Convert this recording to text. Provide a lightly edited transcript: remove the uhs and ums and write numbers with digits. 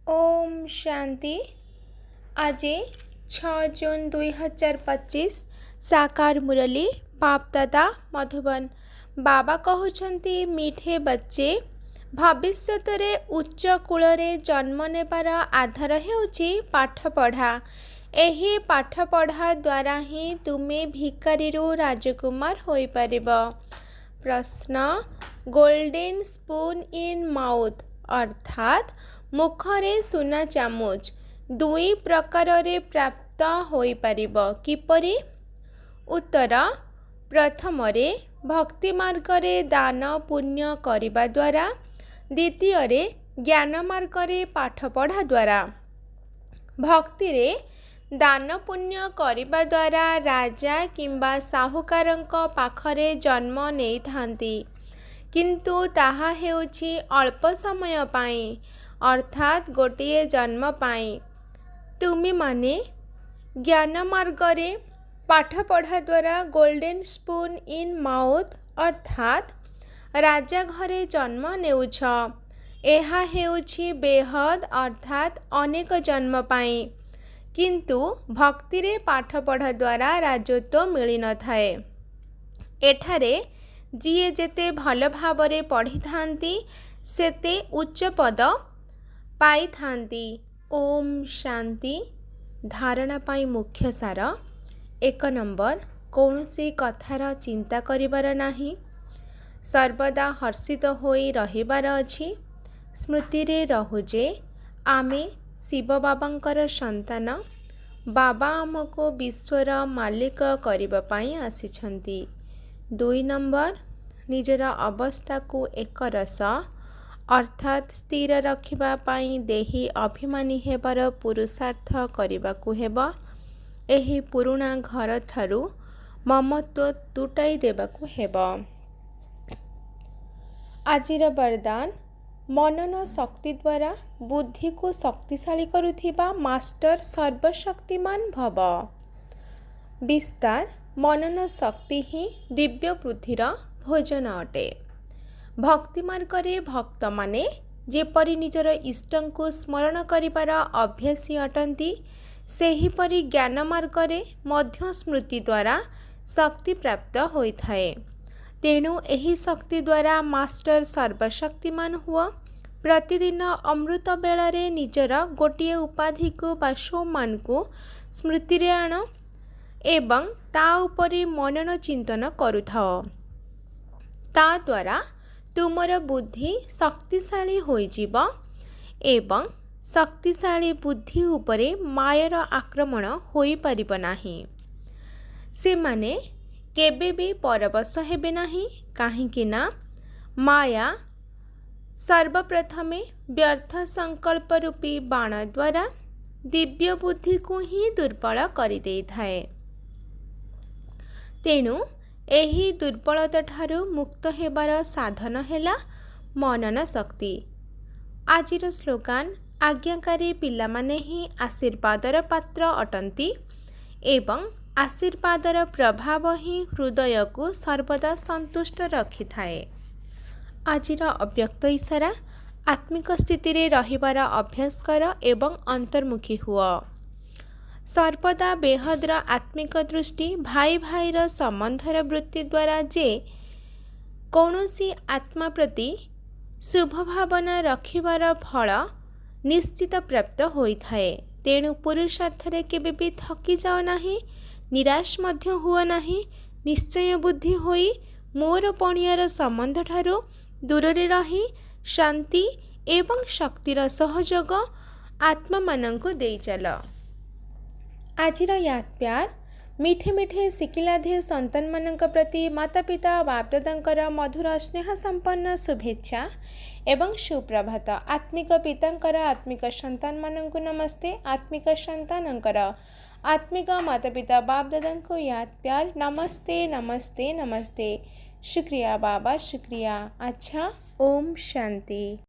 ओम शांति। आज 6 जून 2025 साकार मुरली बापदादा मधुबन। बाबा कहउछंती मीठे बच्चे भविष्यत रे उच्च कूल रे जन्म नेबार आधार हेउची पाठ पढ़ा। एही पाठ पढ़ा द्वारा ही तुमे भिकारी रू राजकुमार होई परिबो। प्रश्न, गोल्डन स्पून इन माउथ अर्थात मुखरे सुना चामच दुई प्रकार रे प्राप्त होई परिबो किपरि? उत्तर, प्रथम रे भक्ति मार्ग रे दान पुण्य करिबा द्वारा, द्वितीय रे ज्ञान मार्ग रे पाठ पढ़ा द्वारा। भक्ति रे दान पुण्य करिबा द्वारा राजा किंबा साहुकारंक पाखरे जन्म नेई थांती, किंतु ताहा हेउछि अल्प समय पाई अर्थात गोटिए जन्म पाई। तुमी माने ज्ञान मार्ग रे पाठ पढ़ा द्वारा गोल्डन स्पून इन माउथ अर्थात राजा घरे जन्म नेउछ। एहा हेउछि बेहद अर्थात अनेक जन्म पाई, किंतु भक्ति रे पाठ पढ़ा द्वारा राजत्व मिली न थाए। एठारे जिए जेते भल भावरे पढ़ी थांती सेते उच्च पद पाई थांती। ओम शांति। धारणा पाई मुख्य सार। 1 नंबर, कौनसी कथार चिंता करिबार नाही, सर्वदा हर्षित होई रहिबार अछि। स्मृति रे रहु जे आमे शिव बाबांकर संतान। बाबा आमको विश्वर मालिक करिबा पाई आसिछंती। 2 नंबर, निजर अवस्था को एक रस अर्थात स्थिर रखिबा पाई देही अभिमानी हेबार पुरुषार्थ करिबाकु हेबा। एही पुरुणा घर ठारू ममत्व तुटाई देबाकु हेबा। आजिर वरदान, मनन शक्ति द्वारा बुद्धि को शक्तिशाली करुथिबा मास्टर सर्वशक्तिमान भव। विस्तार, मनन शक्ति ही दिव्य पृथ्वीर भोजन अटे। भक्ति मार्ग रे भक्त माने जेपरि निजर इष्टं को स्मरण करिबार अभ्यासी अटंती, सेहीपरि ज्ञान मार्ग रे मध्य स्मृति द्वारा शक्ति प्राप्त होइथाए। तेणु एही शक्ति द्वारा मास्टर सर्वशक्तिमान हुआ। प्रतिदिन अमृत बेला रे निजर गोटिए उपाधि को बा सोमान को स्मृति रे आण एवं ता उपरे मनन चिंतन करुथाओ। ता द्वारा तुमर बुद्धि शक्तिशाली होइजिब एवं शक्तिशाली बुद्धि उपरे मायर आक्रमण होई परिब नाही। से माने केबे भी परवश हेबे नाही, काहेकि ना माया सर्वप्रथमे व्यर्थ संकल्प रूपी बाण द्वारा दिव्य बुद्धि को ही दुर्बल करि देई थाए। तेणु एही दुर्बलता ठारू मुक्त हेबार साधन हेला मनन शक्ति। आजिर स्लोगान, आज्ञाकारी पिलामाने ही आशीर्वादर पात्र अटंती एवं आशीर्वादर प्रभाव ही हृदय को सर्वदा संतुष्ट रखि थाए। आजिर अव्यक्त इशारा, आत्मिक स्थिति रे रहिबार अभ्यास कर एवं अंतर्मुखी हुआ। सर्वदा बेहद्र आत्मिक दृष्टि भाई भाईर संबंधर वृत्ति द्वारा जे कौनसी आत्मा प्रति शुभ भावना रखिबार फल निश्चित प्राप्त होइथाए। तेणु पुरुषार्थ रे केबे भी थकी जाओ नाही, निराश मध्य हुआ नाही। निश्चय बुद्धि होई मोर पणियार संबंध ठारू दूर रे रही शांति एवं शक्तिर सहयोग आत्मा मानंकु देई चल। आजिर याद प्यार, मीठे मीठे शिकिलाधे संतान मानंक प्रति माता पिता बापदादांकर मधुर स्नेह संपन्न शुभेच्छा एवं सुप्रभात। आत्मिक पितांकर आत्मिक संतान मानंकु नमस्ते। आत्मिक संतानंकर आत्मिक माता पिता बापदादांको याद प्यार नमस्ते नमस्ते नमस्ते। शुक्रिया बाबा, शुक्रिया। अच्छा, ओम शांति।